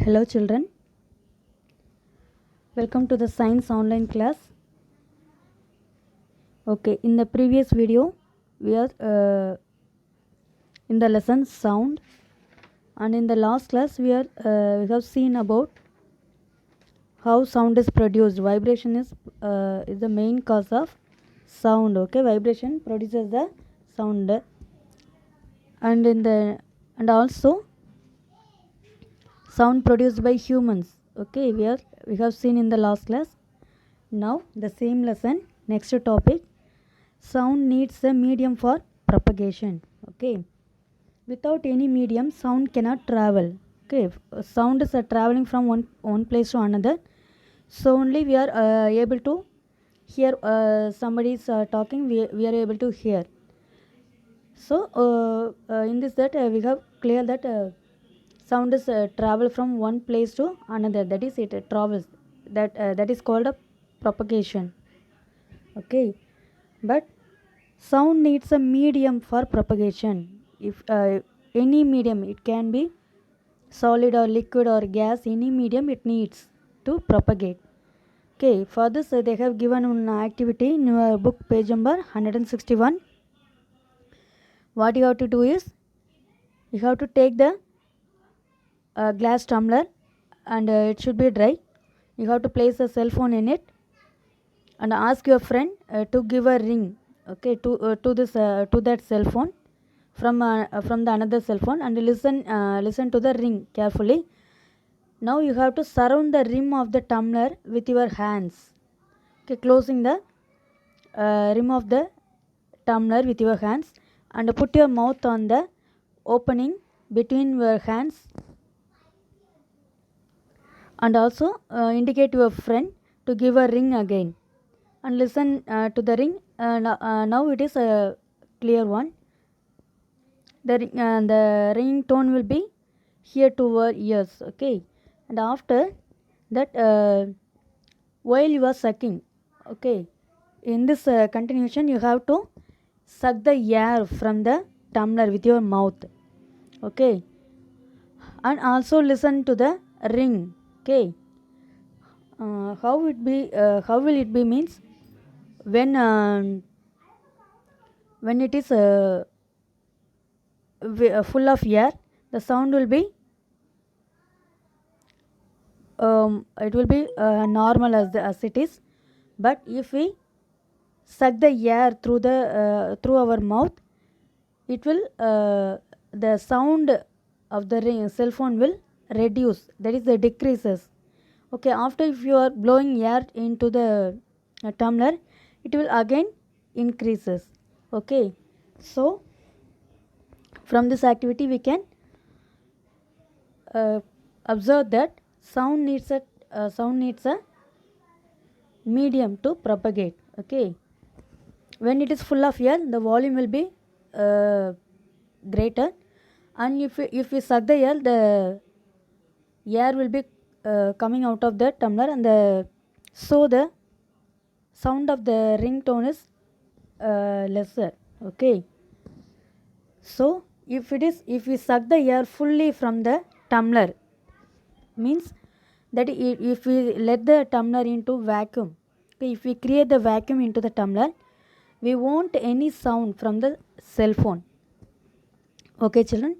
Hello children, welcome to the science online class. Okay, in the previous video we are in the lesson sound, and in the last class we have seen about how sound is produced. Vibration is the main cause of sound. Okay, vibration produces the sound, and also sound produced by humans. Okay, we have seen in the last class. Now the same lesson, next topic, sound needs a medium for propagation. Okay, without any medium sound cannot travel. Okay, sound is traveling from one place to another, so only we are able to hear. Somebody is talking, we are able to hear. So in this that we have clear that sound is travel from one place to another, that is it travels, that is called a propagation. Okay, but sound needs a medium for propagation. If any medium, it can be solid or liquid or gas, any medium it needs to propagate. Okay, for this they have given an activity in your book, page number 161. What you have to do is, you have to take the glass tumbler, and it should be dry. You have to place a cell phone in it and ask your friend to give a ring, okay, to this to that cell phone from the another cell phone, and listen to the ring carefully. Now you have to surround the rim of the tumbler with your hands. Okay, closing the rim of the tumbler with your hands, and put your mouth on the opening between your hands, and also indicate your friend to give a ring again, and listen to the ring. Now it is a clear one. The ringing tone will be here to your ears. Okay, and after that, while you are sucking, okay, in this continuation you have to suck the air from the tumbler with your mouth. Okay, and also listen to the ring. Okay, how will it be means, when it is full of air, the sound will be normal as it is. But if we suck the air through our mouth, it will the sound of the cell phone will reduce, that is the decreases. Okay, after if you are blowing air into the tumbler, it will again increases. Okay, so from this activity we can observe that sound needs a medium to propagate. Okay, when it is full of air, the volume will be greater, and if we suck the air, the air will be coming out of the tumbler, and so the sound of the ringtone is lesser. Okay, so if we suck the air fully from the tumbler, means that if we let the tumbler into vacuum, okay, if we create the vacuum into the tumbler, we won't any sound from the cell phone. Okay children,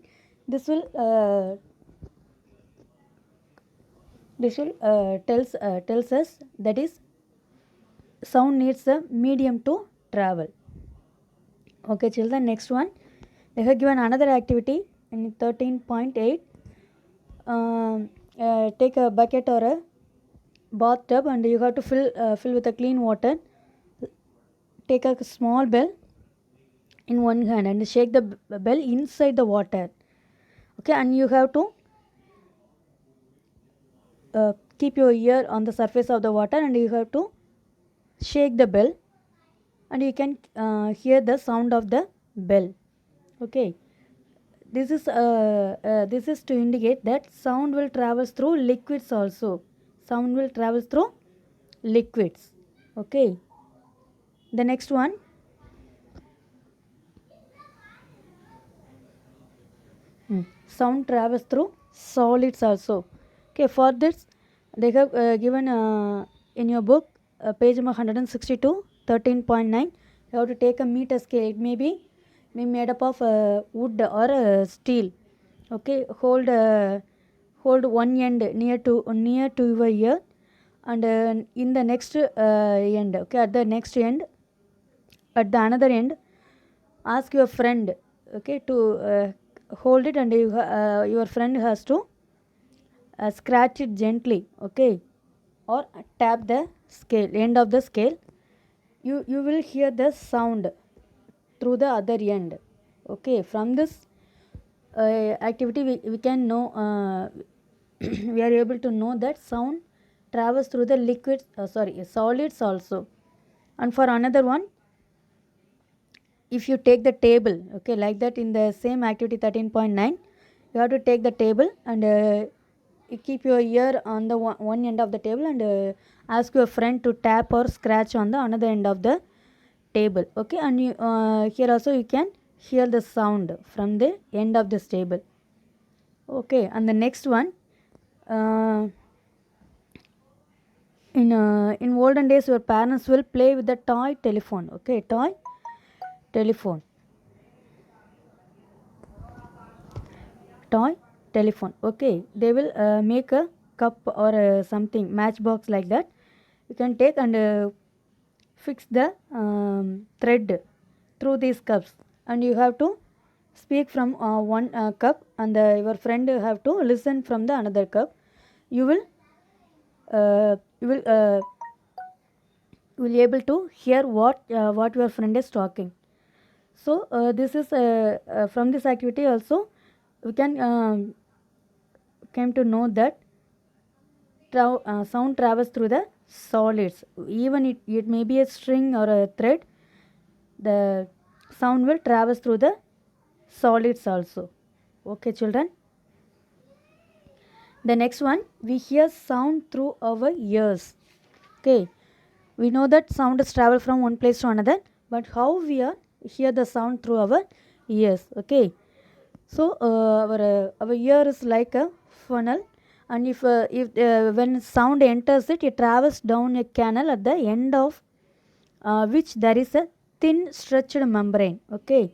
this will tells us that is sound needs a medium to travel. Okay children, next one, they have given another activity in 13.8. Take a bucket or a bathtub, and you have to fill with a clean water. Take a small bell in one hand and shake the bell inside the water. Okay, and you have to keep your ear on the surface of the water, and you have to shake the bell, and you can hear the sound of the bell. Okay, this is to indicate that sound will travel through liquids also. Sound will travel through liquids. Okay, the next one, sound travels through solids also. Okay, for this they have given in your book page number 162 13.9, you have to take a meter scale. It may be made up of wood or steel. Okay, hold one end near to your ear, and in the next end, okay, at the next end, at the another end, ask your friend, okay, to hold it, and your friend has to scratch it gently, okay, or tap the scale, end of the scale. You will hear the sound through the other end. Okay, from this activity we can know we are able to know that sound travels through the liquids, solids also. And for another one, if you take the table, okay, like that, in the same activity 13.9, you have to take the table, and you keep your ear on the one end of the table, and ask your friend to tap or scratch on the another end of the table. Okay, and you, here also you can hear the sound from the end of this table. Okay, and the next one, uh, in olden days your parents will play with the toy telephone. Okay, toy telephone, toy telephone. Okay, they will make a cup or something matchbox like that. You can take and fix the thread through these cups, and you have to speak from one cup, and your friend have to listen from the another cup. You will uh, you will uh, you will able to hear what your friend is talking. So this is from this activity also we can came to know that sound travels through the solids. Even it may be a string or a thread, the sound will traverse through the solids also. Okay, children. The next one, we hear sound through our ears. Okay, we know that sound is travel from one place to another, but how we are hear the sound through our ears. Okay, so our ear is like a funnel, and if when sound enters it, it travels down a canal at the end of which there is a thin stretched membrane. Okay,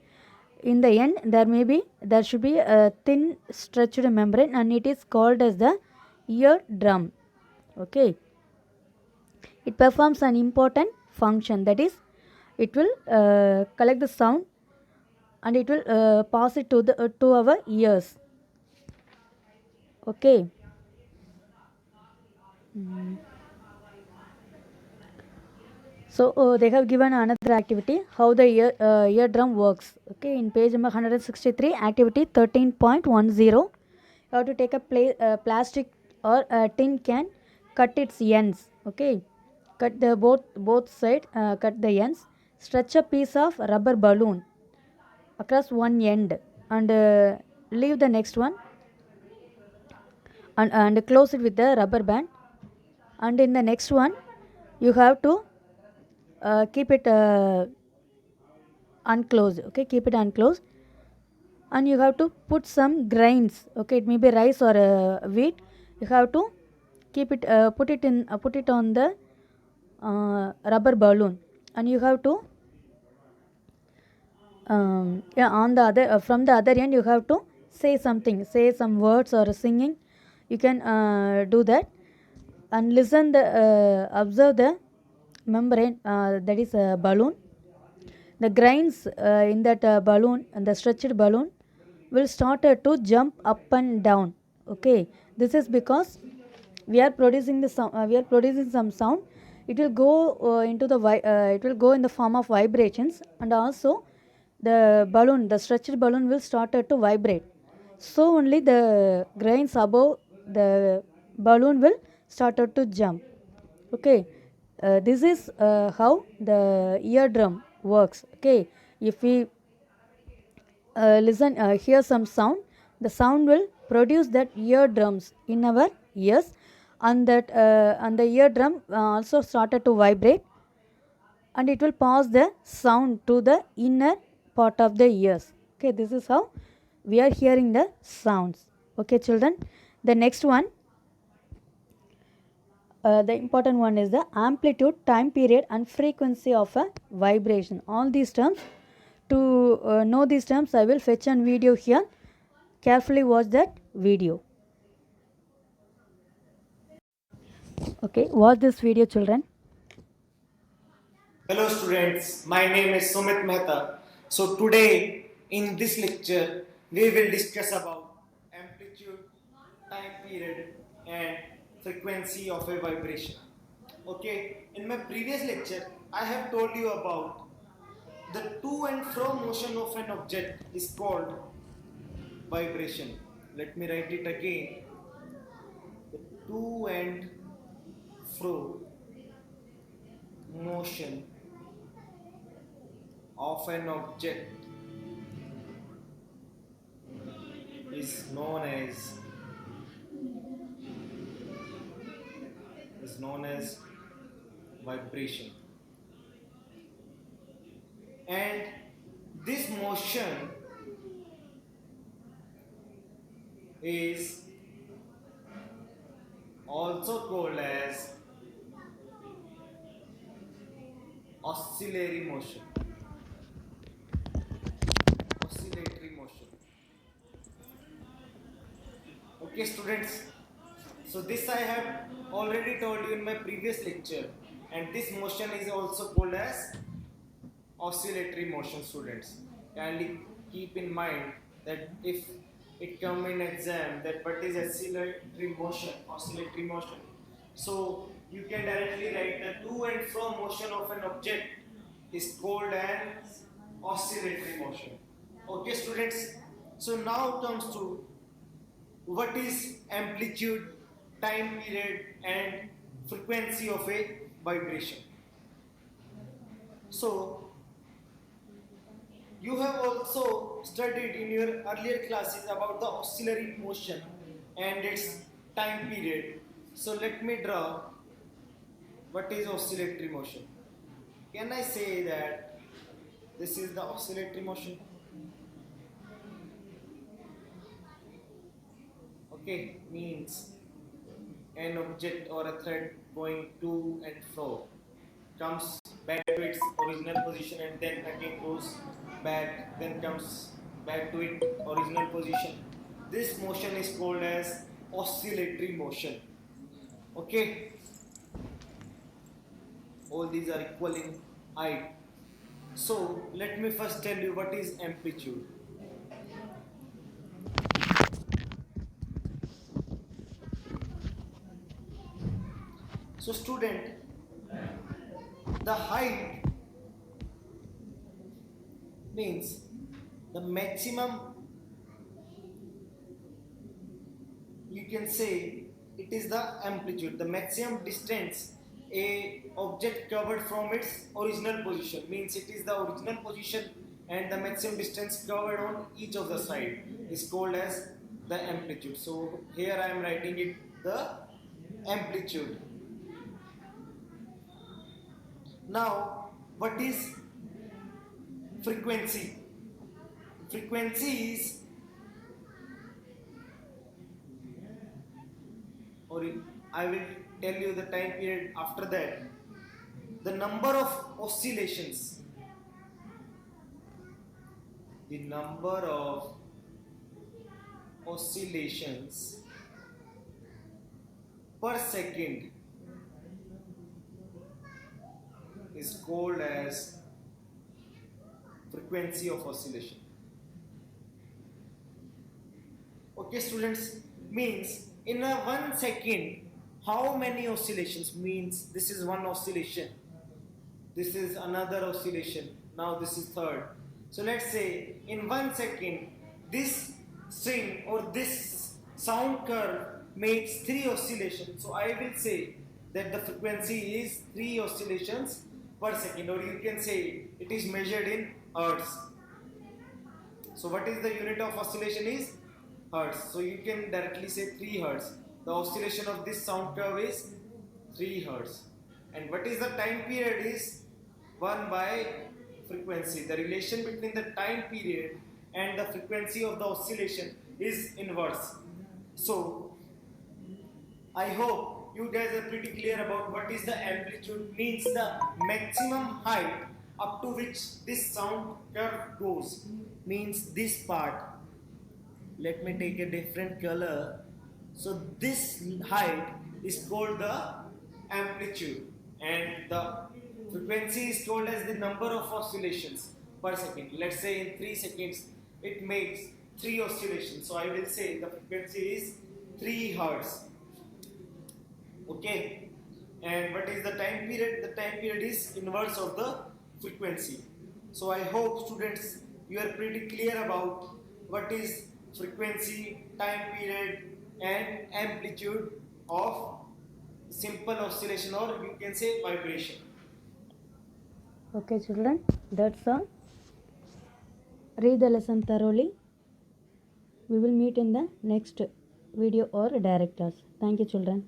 in the end there should be a thin stretched membrane, and it is called as the eardrum. Okay, it performs an important function, that is, it will collect the sound, and it will pass it to our ears. Okay. So they have given another activity, how the eardrum works. Okay, in page number 163, activity 13.10, you have to take a plastic or a tin can, cut its ends. Okay, cut the both side, cut the ends, stretch a piece of rubber balloon across one end, and leave the next one, and close it with the rubber band. And in the next one, you have to keep it unclosed. Okay, keep it unclosed, and you have to put some grains. Okay, it may be rice or wheat. You have to keep it put it on the rubber balloon, and you have to yeah, on the other from the other end you have to say something, say some words or singing. You can do that, and listen the observe the membrane, that is a balloon. The grains in that balloon, and the stretched balloon, will start to jump up and down. Okay, this is because we are producing the sound, we are producing some sound. It will go into the it will go in the form of vibrations, and also the balloon, the stretched balloon, will start to vibrate. So only the grains above the balloon will start to jump. Okay, this is how the eardrum works. Okay, if we hear some sound, the sound will produce that eardrums in our ears, and that and the eardrum also started to vibrate, and it will pass the sound to the inner part of the ears. Okay, this is how we are hearing the sounds. Okay, children. The next one, The important one is the amplitude, time period, and frequency of a vibration. All these terms, to know these terms, I will fetch a video here. Carefully watch that video. Okay, watch this video, children. Hello students, my name is Sumit Mehta. So today in this lecture we will discuss about amplitude, time period and frequency of a vibration. Okay, in my previous lecture I have told you about the to and fro motion of an object is called vibration. Let me write it again. The to and fro motion of an object is known as vibration, and this motion is also called as oscillatory motion. Okay students, so this I have already told you in my previous lecture, and this motion is also called as oscillatory motion. Students, kindly keep in mind that if it come in exam that what is oscillatory motion, so you can directly write the to and fro motion of an object is called as oscillatory motion. Okay students, so now comes to what is amplitude, time period and frequency of a vibration. So you have also studied in your earlier classes about the oscillatory motion and its time period. So let me draw what is oscillatory motion. Can I say that this is the oscillatory motion? Okay, means an object or a thread going to and fro comes back to its original position and then again goes back, then comes back to its original position. This motion is called as oscillatory motion. Okay, all these are equal in height. So let me first tell you what is amplitude. So student, the height means the maximum, you can say it is the amplitude, the maximum distance a object covered from its original position, means it is the original position and the maximum distance covered on each of the side is called as the amplitude. So here I am writing it the amplitude. Now what is frequency? Frequency is, or I will tell you the time period after that, the number of oscillations, the number of oscillations per second is called as frequency of oscillation. Okay students, means in a 1 second how many oscillations, means this is one oscillation, this is another oscillation, now this is third. So let's say in 1 second this string or this sound curve makes 3 oscillations, so I will say that the frequency is 3 oscillations per second, or you can say it is measured in hertz. So what is the unit of oscillation is hertz, so you can directly say 3 hertz. The oscillation of this sound curve is 3 hertz. And what is the time period is 1 by frequency. The relation between the time period and the frequency of the oscillation is inverse. So I hope you guys are pretty clear about what is the amplitude. Means the maximum height up to which this sound curve goes. Means this part. Let me take a different color. So this height is called the amplitude, and the frequency is told as the number of oscillations per second. Let's say in 3 seconds it makes 3 oscillations, so I will say the frequency is 3 hertz. Okay, and what is the time period? The time period is inverse of the frequency. So I hope students you are pretty clear about what is frequency, time period and amplitude of simple oscillation, or you can say vibration. Okay, children, that's all. Read the lesson thoroughly. We will meet in the next video or direct class. Thank you, children.